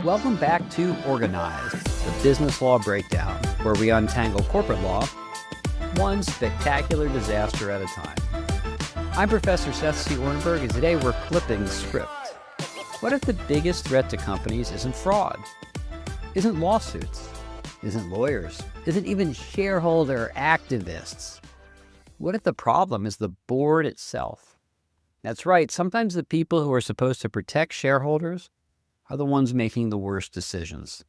Welcome back to Organized, the business law breakdown, where we untangle corporate law, one spectacular disaster at a time. I'm Professor Seth C. Oranburg, and today we're flipping the script. What if the biggest threat to companies isn't fraud, isn't lawsuits, isn't lawyers, isn't even shareholder activists? What if the problem is the board itself? That's right, sometimes the people who are supposed to protect shareholders are the ones making the worst decisions.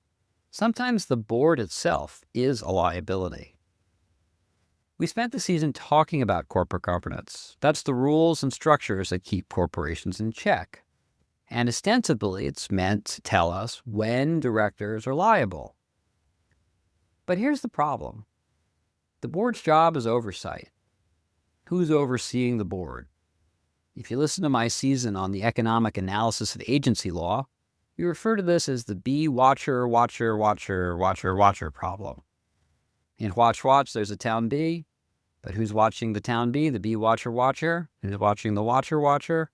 Sometimes the board itself is a liability. We spent the season talking about corporate governance. That's the rules and structures that keep corporations in check. And ostensibly, it's meant to tell us when directors are liable. But here's the problem. The board's job is oversight. Who's overseeing the board? If you listen to my season on the economic analysis of agency law, we refer to this as the B watcher problem. In Watch, there's a town B, but who's watching the town B? The B watcher? Who's watching the watcher?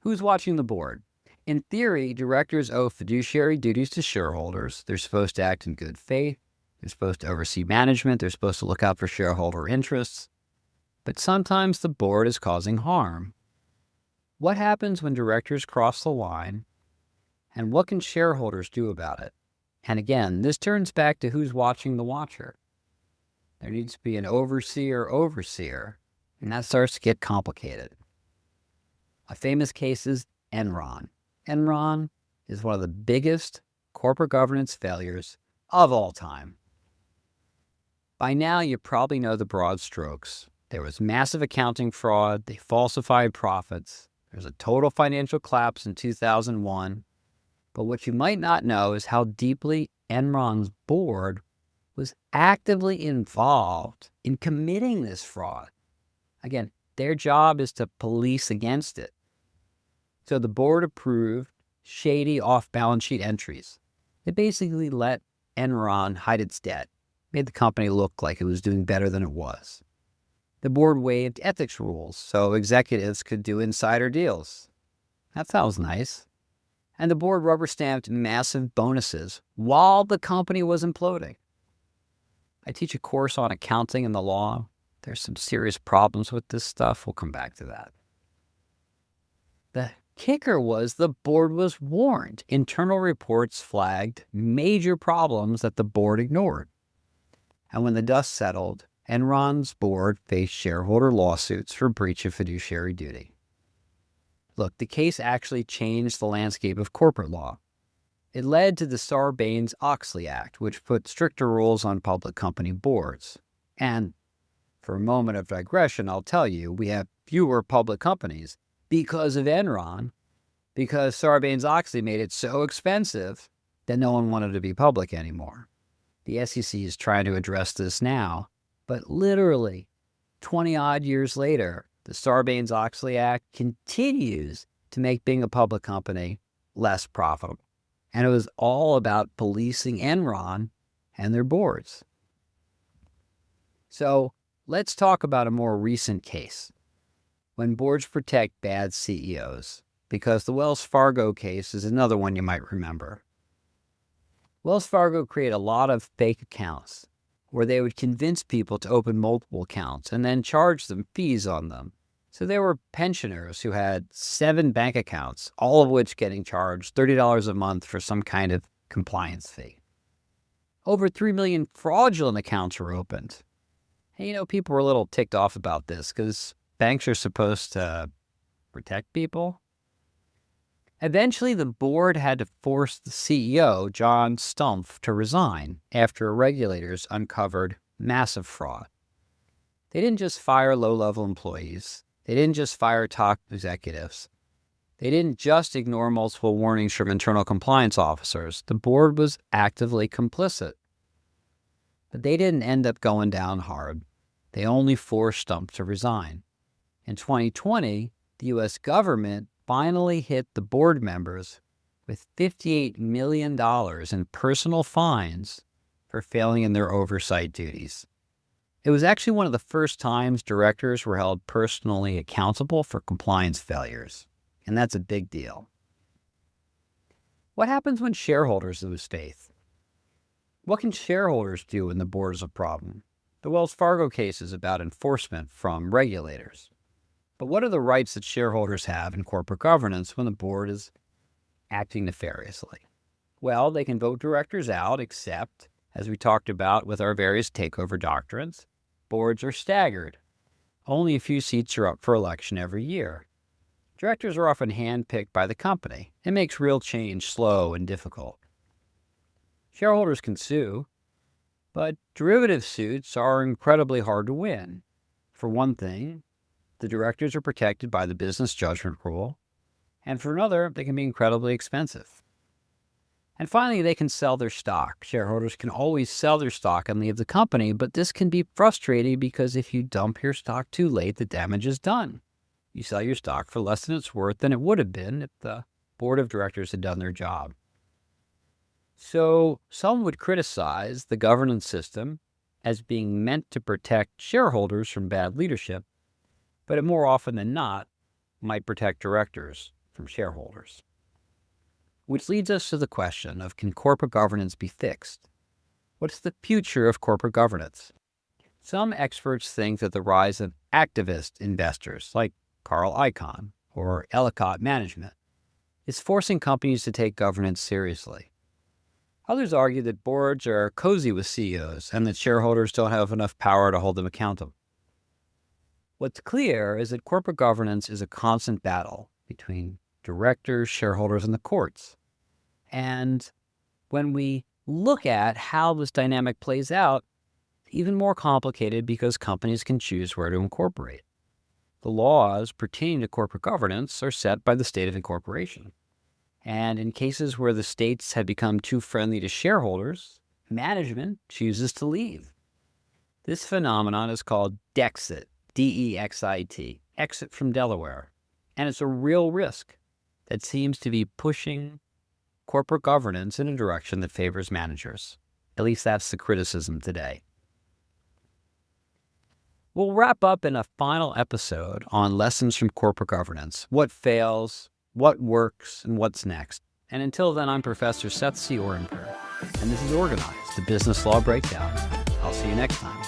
Who's watching the board? In theory, directors owe fiduciary duties to shareholders. They're supposed to act in good faith. They're supposed to oversee management. They're supposed to look out for shareholder interests. But sometimes the board is causing harm. What happens when directors cross the line? And what can shareholders do about it? And again, this turns back to who's watching the watcher. There needs to be an overseer, and that starts to get complicated. A famous case is Enron. Enron is one of the biggest corporate governance failures of all time. By now, you probably know the broad strokes. There was massive accounting fraud. They falsified profits. There was a total financial collapse in 2001. But what you might not know is how deeply Enron's board was actively involved in committing this fraud. Again, their job is to police against it. So the board approved shady off-balance sheet entries. They basically let Enron hide its debt, made the company look like it was doing better than it was. The board waived ethics rules so executives could do insider deals. That sounds nice. And the board rubber-stamped massive bonuses while the company was imploding. I teach a course on accounting and the law. There's some serious problems with this stuff. We'll come back to that. The kicker was the board was warned. Internal reports flagged major problems that the board ignored. And when the dust settled, Enron's board faced shareholder lawsuits for breach of fiduciary duty. Look, the case actually changed the landscape of corporate law. It led to the Sarbanes-Oxley Act, which put stricter rules on public company boards. And for a moment of digression, I'll tell you, we have fewer public companies because of Enron, because Sarbanes-Oxley made it so expensive that no one wanted to be public anymore. The SEC is trying to address this now, but literally 20-odd years later, the Sarbanes-Oxley Act continues to make being a public company less profitable. And it was all about policing Enron and their boards. So let's talk about a more recent case. When boards protect bad CEOs, because the Wells Fargo case is another one you might remember. Wells Fargo created a lot of fake accounts where they would convince people to open multiple accounts and then charge them fees on them. So there were pensioners who had 7 bank accounts, all of which getting charged $30 a month for some kind of compliance fee. Over 3 million fraudulent accounts were opened. And, people were a little ticked off about this because banks are supposed to protect people. Eventually, the board had to force the CEO, John Stumpf, to resign after regulators uncovered massive fraud. They didn't just fire low-level employees. They didn't just fire top executives. They didn't just ignore multiple warnings from internal compliance officers. The board was actively complicit. But they didn't end up going down hard. They only forced Stumpf to resign. In 2020, the U.S. government finally hit the board members with $58 million in personal fines for failing in their oversight duties. It was actually one of the first times directors were held personally accountable for compliance failures, and that's a big deal. What happens when shareholders lose faith? What can shareholders do when the board is a problem? The Wells Fargo case is about enforcement from regulators. But what are the rights that shareholders have in corporate governance when the board is acting nefariously? Well, they can vote directors out, except, as we talked about with our various takeover doctrines, boards are staggered. Only a few seats are up for election every year. Directors are often handpicked by the company. It makes real change slow and difficult. Shareholders can sue, but derivative suits are incredibly hard to win. For one thing, the directors are protected by the business judgment rule, and for another, they can be incredibly expensive. And finally, they can sell their stock. Shareholders can always sell their stock and leave the company, but this can be frustrating because if you dump your stock too late, the damage is done. You sell your stock for less than it's worth than it would have been if the board of directors had done their job. So some would criticize the governance system as being meant to protect shareholders from bad leadership, but it more often than not might protect directors from shareholders. Which leads us to the question of, can corporate governance be fixed? What's the future of corporate governance? Some experts think that the rise of activist investors like Carl Icahn or Ellicott Management is forcing companies to take governance seriously. Others argue that boards are cozy with CEOs and that shareholders don't have enough power to hold them accountable. What's clear is that corporate governance is a constant battle between directors, shareholders, and the courts. And when we look at how this dynamic plays out, it's even more complicated because companies can choose where to incorporate. The laws pertaining to corporate governance are set by the state of incorporation. And in cases where the states have become too friendly to shareholders, management chooses to leave. This phenomenon is called Dexit, D-E-X-I-T, exit from Delaware. And it's a real risk that seems to be pushing corporate governance in a direction that favors managers. At least that's the criticism today. We'll wrap up in a final episode on lessons from corporate governance, what fails, what works, and what's next. And until then, I'm Professor Seth C. Oranburg, and this is Organized, the Business Law Breakdown. I'll see you next time.